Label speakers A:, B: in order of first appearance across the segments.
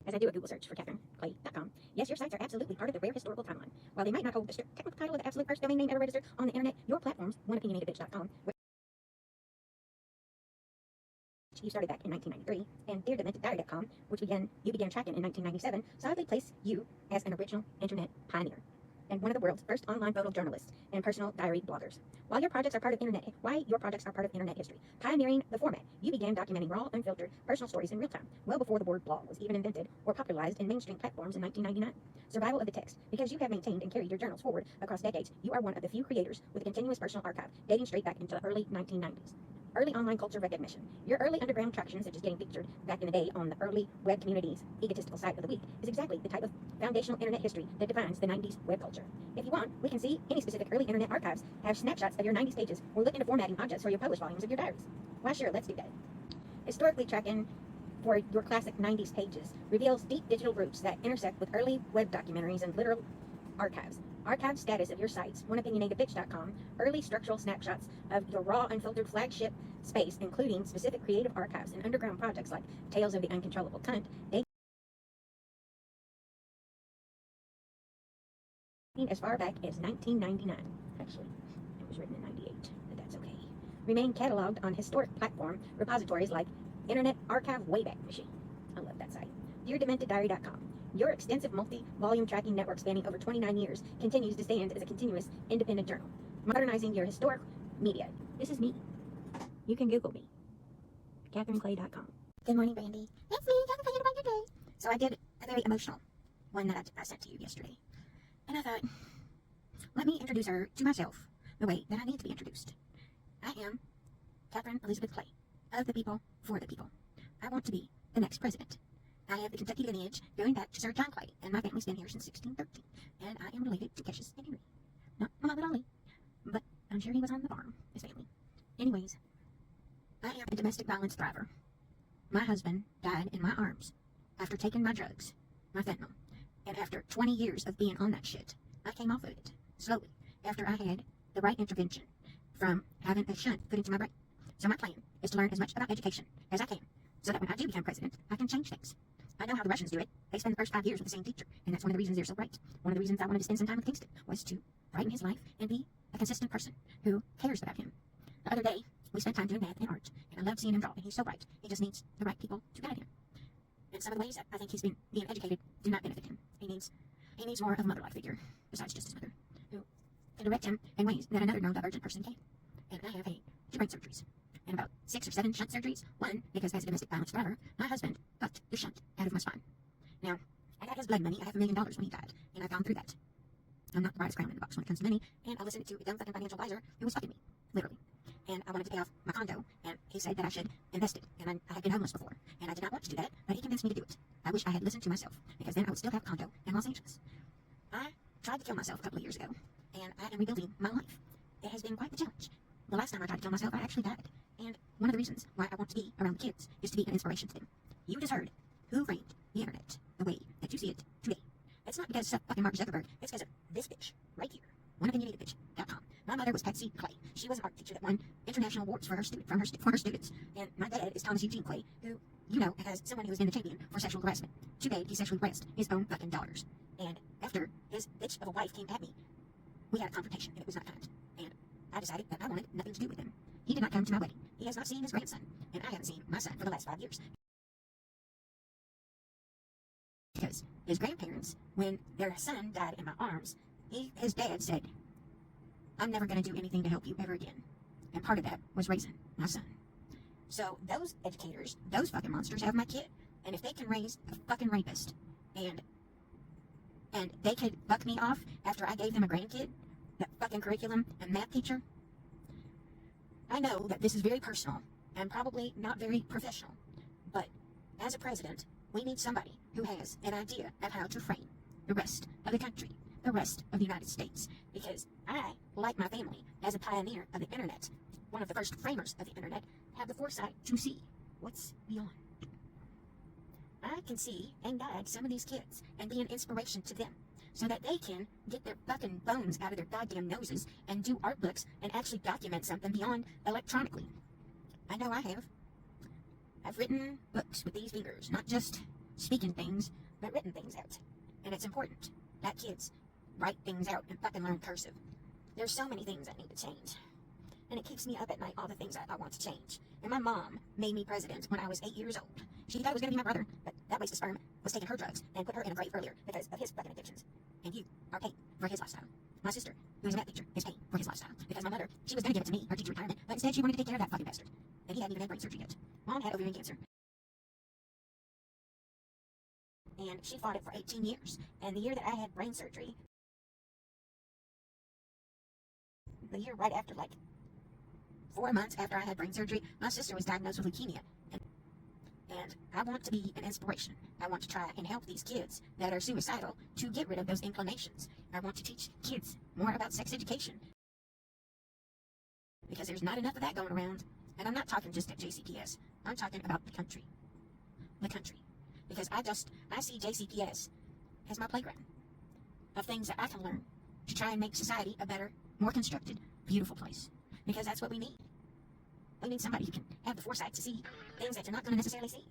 A: As I do a Google search for CatherineClay.com, yes, your sites are absolutely part of the rare historical timeline. While they might not hold the strict technical title of the absolute first domain name ever registered on the internet, your platforms, oneopinionatedbitch.com, which you started back in 1993, and DearDementedDiary.com, which you began tracking in 1997, solidly place you as an original internet pioneer and one of the world's first online photojournalists and personal diary bloggers. Why your projects are part of internet history, pioneering the format, you began documenting raw, unfiltered, personal stories in real time, well before the word blog was even invented or popularized in mainstream platforms in 1999. Survival of the text. Because you have maintained and carried your journals forward across decades, you are one of the few creators with a continuous personal archive dating straight back into the early 1990s. Early online culture recognition. Your early underground traction, such as getting featured back in the day on the early web community's egotistical site of the week, is exactly the type of foundational internet history that defines the 90s web culture. If you want, we can see any specific early internet archives, have snapshots of your 90s pages, or look into formatting objects for your published volumes of your diaries. Why sure, let's do that. Historically tracking for your classic 90s pages reveals deep digital roots that intersect with early web documentaries and literal archives. Archive status of your sites, oneopinionatedbitch.com, early structural snapshots of your raw, unfiltered flagship space, including specific creative archives and underground projects like Tales of the Uncontrollable Cunt, dating as far back as 1999. Actually, it was written in 98, but that's okay. Remain cataloged on historic platform repositories like Internet Archive Wayback Machine. I love that site. DearDementedDiary.com. Your extensive multi-volume tracking network spanning over 29 years continues to stand as a continuous independent journal, modernizing your historic media. This is me. You can Google me. CatherineClay.com. Good morning, Brandy. It's me, Catherine Clay. About your day. So I did a very emotional one that I sent to you yesterday. And I thought, let me introduce her to myself the way that I need to be introduced. I am Catherine Elizabeth Clay, of the people, for the people. I want to be the next president. I have the Kentucky lineage going back to Sir John Clay, and my family's been here since 1613, and I am related to Cassius and Henry. Not Muhammad Ali, but I'm sure he was on the farm, his family. Anyways, I am a domestic violence thriver. My husband died in my arms after taking my drugs, my fentanyl, and after 20 years of being on that shit, I came off of it, slowly, after I had the right intervention from having a shunt put into my brain. So my plan is to learn as much about education as I can, so that when I do become president, I can change things. I know how the Russians do it. They spend the first 5 years with the same teacher, and that's one of the reasons they're so bright. One of the reasons I wanted to spend some time with Kingston was to brighten his life and be a consistent person who cares about him. The other day, we spent time doing math and art, and I love seeing him draw, and he's so bright. He just needs the right people to guide him. And some of the ways that I think he's been being educated do not benefit him. He needs more of a mother-like figure, besides just his mother, who can direct him in ways that another neurodivergent person can. And I have had 2 brain surgeries, and about 6 or 7 shunt surgeries. One, because as a domestic violence survivor, my husband got the shunt out of my spine. Now, I got his blood money. I have $1 million when he died, and I've gone through that. I'm not the brightest crown in the box when it comes to money, and I listened to a dumb fucking financial advisor who was fucking me, literally. And I wanted to pay off my condo, and he said that I should invest it, and I had been homeless before, and I did not want to do that, but he convinced me to do it. I wish I had listened to myself, because then I would still have a condo in Los Angeles. I tried to kill myself a couple of years ago, and I am rebuilding my life. It has been quite the challenge. The last time I tried to kill myself, I actually died. And one of the reasons why I want to be around the kids is to be an inspiration to them. You just heard who framed the internet the way that you see it today. It's not because of fucking Mark Zuckerberg. It's because of this bitch right here. OneOpinionatedBitch.com. My mother was Patsy Clay. She was an art teacher that won international awards for her students. And my dad is Thomas Eugene Clay, who, you know, as someone who has been the champion for sexual harassment. Too bad he sexually harassed his own fucking daughters. And after his bitch of a wife came at me, we had a confrontation, and it was not kind. And I decided that I wanted nothing to do with him. He did not come to my wedding. He has not seen his grandson, and I haven't seen my son for the last 5 years. Because his grandparents, when their son died in my arms, his dad said, I'm never going to do anything to help you ever again. And part of that was raising my son. So those educators, those fucking monsters have my kid. And if they can raise a fucking rapist, and they could fuck me off after I gave them a grandkid, that fucking curriculum and math teacher, I know that this is very personal and probably not very professional, but as a president, we need somebody who has an idea of how to frame the rest of the country, the rest of the United States, because I, like my family, as a pioneer of the internet, one of the first framers of the internet, have the foresight to see what's beyond. I can see and guide some of these kids and be an inspiration to them, so that they can get their fucking bones out of their goddamn noses and do art books and actually document something beyond electronically. I know I have. I've written books with these fingers, not just speaking things, but written things out. And it's important that kids write things out and fucking learn cursive. There's so many things that need to change. And it keeps me up at night, all the things I want to change. And my mom made me president when I was 8 years old. She thought it was going to be my brother, but that waste of sperm was taking her drugs and put her in a grave earlier because of his fucking addictions. And you are paying for his lifestyle. My sister, who is a math teacher, is paying for his lifestyle. Because my mother, she was going to give it to me, her teacher retirement, but instead she wanted to take care of that fucking bastard. And he hadn't even had brain surgery yet. Mom had ovarian cancer. And she fought it for 18 years. And the year that I had brain surgery, the year right after, like 4 months after I had brain surgery, my sister was diagnosed with leukemia. And I want to be an inspiration. I want to try and help these kids that are suicidal to get rid of those inclinations. I want to teach kids more about sex education. Because there's not enough of that going around. And I'm not talking just at JCPS. I'm talking about the country. The country. Because I see JCPS as my playground of things that I can learn to try and make society a better, more constructed, beautiful place. Because that's what we need. We need somebody who can have the foresight to see things that you're not going to necessarily see.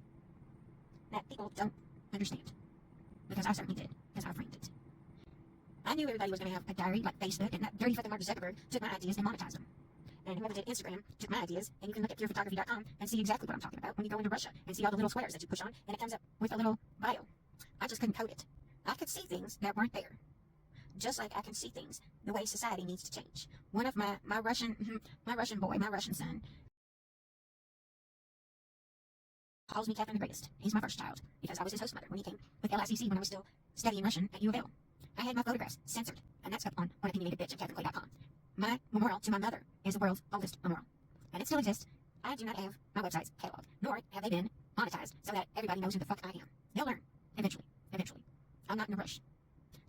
A: That people don't understand. Because I certainly did. Because I framed it. I knew everybody was going to have a diary like Facebook, and that dirty fucking Mark Zuckerberg took my ideas and monetized them. And whoever did Instagram took my ideas, and you can look at purephotography.com and see exactly what I'm talking about when you go into Russia and see all the little squares that you push on, and it comes up with a little bio. I just couldn't code it. I could see things that weren't there. Just like I can see things the way society needs to change. One of my Russian son, calls me Catherine the Greatest. He's my first child, because I was his host mother when he came with LICC when I was still studying Russian at U of L. I had my photographs censored, and that's up on OneOpinionatedBitch at CatherineClay.com. My memorial to my mother is the world's oldest memorial, and it still exists. I do not have my websites cataloged, nor have they been monetized so that everybody knows who the fuck I am. They'll learn, eventually. I'm not in a rush.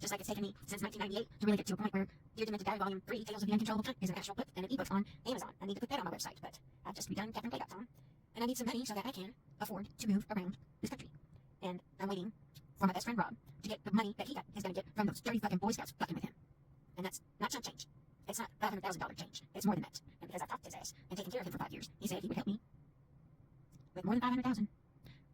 A: Just like it's taken me since 1998 to really get to a point where Dear Demented Diary Volume 3, Tales of the Uncontrollable Cunt, is an actual book and an ebook on Amazon. I need to put that on my website, but I've just redone CatherineClay.com. And I need some money so that I can afford to move around this country. And I'm waiting for my best friend Rob to get the money that he is going to get from those dirty fucking Boy Scouts fucking with him. And that's not chump change. It's not $500,000 change. It's more than that. And because I've talked his ass and taken care of him for 5 years, he said he would help me with more than $500,000.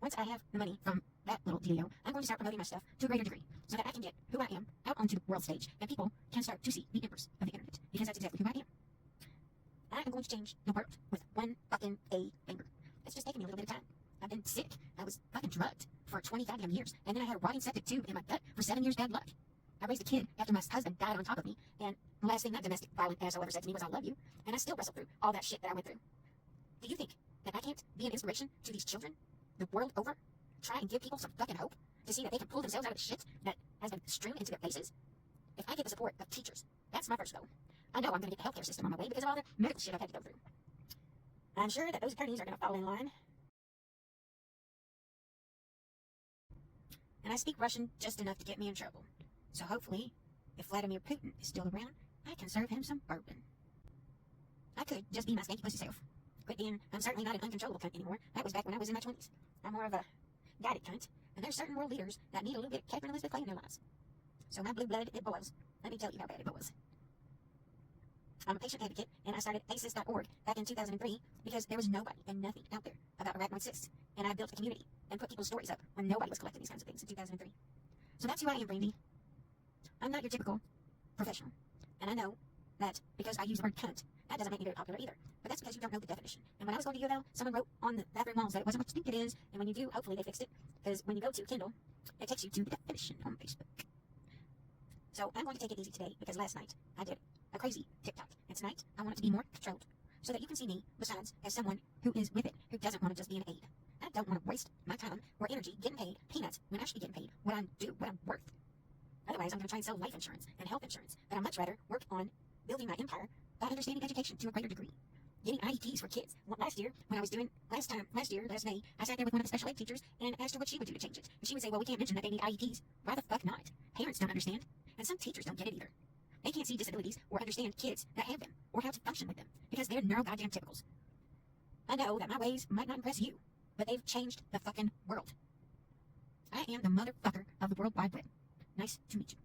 A: Once I have the money from that little dealio, I'm going to start promoting my stuff to a greater degree so that I can get who I am out onto the world stage and people can start to see the empress of the internet. Because that's exactly who I am. I am going to change the world with one fucking A finger. It's just taking me a little bit of time. I've been sick. I was fucking drugged for 20 goddamn years. And then I had a rotting septic tube in my gut for 7 years bad luck. I raised a kid after my husband died on top of me. And the last thing that domestic violent asshole ever said to me was, I love you. And I still wrestle through all that shit that I went through. Do you think that I can't be an inspiration to these children the world over? Try and give people some fucking hope to see that they can pull themselves out of the shit that has been strewn into their faces? If I get the support of teachers, that's my first goal. I know I'm going to get the healthcare system on my way because of all the medical shit I've had to go through. I'm sure that those attorneys are going to fall in line. And I speak Russian just enough to get me in trouble. So hopefully, if Vladimir Putin is still around, I can serve him some bourbon. I could just be my skanky pussy self. Quit being, I'm certainly not an uncontrollable cunt anymore. That was back when I was in my 20s. I'm more of a guided cunt. And there's certain world leaders that need a little bit of Catherine Elizabeth Clay in their lives. So my blue blood, it boils. Let me tell you how bad it boils. I'm a patient advocate, and I started ACES.org back in 2003 because there was nobody and nothing out there about arachnoid cysts. And I built a community and put people's stories up when nobody was collecting these kinds of things in 2003. So that's who I am, Brandy. I'm not your typical professional. And I know that because I use the word cunt, that doesn't make me very popular either. But that's because you don't know the definition. And when I was going to U of L, someone wrote on the bathroom walls that it wasn't what you think it is. And when you do, hopefully they fixed it. Because when you go to Kindle, it takes you to the definition on Facebook. So I'm going to take it easy today because last night I did a crazy TikTok. And tonight I want it to be more controlled so that you can see me besides as someone who is with it, who doesn't want to just be an aide. I don't want to waste my time or energy getting paid peanuts when I should be getting paid what I'm worth. Otherwise, I'm going to try and sell life insurance and health insurance. But I'd much rather work on building my empire by understanding education to a greater degree. Getting IEPs for kids. Last year, last May, I sat there with one of the special ed teachers and asked her what she would do to change it. And she would say, well, we can't mention that they need IEPs. Why the fuck not? Parents don't understand. And some teachers don't get it either. They can't see disabilities or understand kids that have them or how to function with them because they're neuro-goddamn typicals. I know that my ways might not impress you, but they've changed the fucking world. I am the motherfucker of the World Wide Web. Nice to meet you.